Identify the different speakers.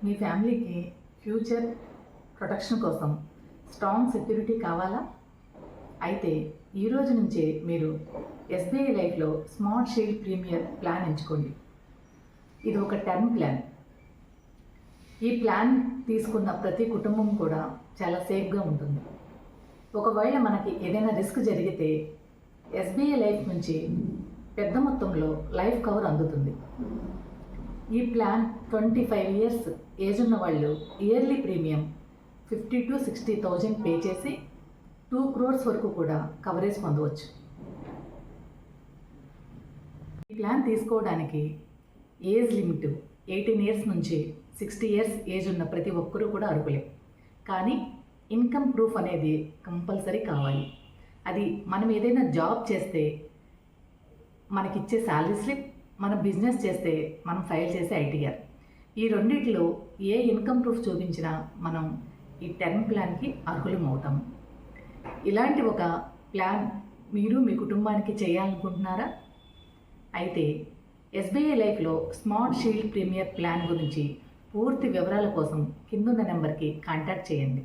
Speaker 1: మీ ఫ్యామిలీకి future protection కోసం strong security కావాలా? అయితే ఈ రోజు నుంచే మీరు ఎస్బీఐ లైఫ్లో స్మార్ట్ షీల్డ్ ప్రీమియర్ ప్లాన్ ఎంచుకోండి. ఇది ఒక టర్మ్ ప్లాన్. ఈ ప్లాన్ తీసుకున్న ప్రతి కుటుంబం కూడా చాలా సేఫ్గా ఉంటుంది. ఒకవేళ మనకి ఏదైనా రిస్క్ జరిగితే ఎస్బీఐ లైఫ్ నుంచి పెద్ద మొత్తంలో లైఫ్ కవర్ అందుతుంది. ఈ ప్లాన్ 25 ఇయర్స్ ఏజ్ ఉన్న వాళ్ళు ఇయర్లీ ప్రీమియం 50 to 60,000 పే చేసి 2 crores వరకు కూడా కవరేజ్ పొందవచ్చు. ఈ ప్లాన్ తీసుకోవడానికి ఏజ్ లిమిట్ 18 ఇయర్స్ నుంచి 60 ఇయర్స్ ఏజ్ ఉన్న ప్రతి ఒక్కరూ కూడా అర్హులే. కానీ ఇన్కమ్ ప్రూఫ్ అనేది కంపల్సరీ కావాలి. అది మనం ఏదైనా జాబ్ చేస్తే మనకిచ్చే శాలరీ స్లిప్, మనం బిజినెస్ చేస్తే మనం ఫైల్ చేసే ఐటీఆర్, ఈ రెండిట్లో ఏ ఇన్కమ్ ప్రూఫ్ చూపించినా మనం ఈ టర్మ్ ప్లాన్కి అర్హులం అవుతాము. ఇలాంటి ఒక ప్లాన్ మీరు మీ కుటుంబానికి చేయాలనుకుంటున్నారా? అయితే ఎస్బీఐ లైఫ్లో స్మార్ట్ షీల్డ్ ప్రీమియర్ ప్లాన్ గురించి పూర్తి వివరాల కోసం కిందున్న నెంబర్కి కాంటాక్ట్ చేయండి.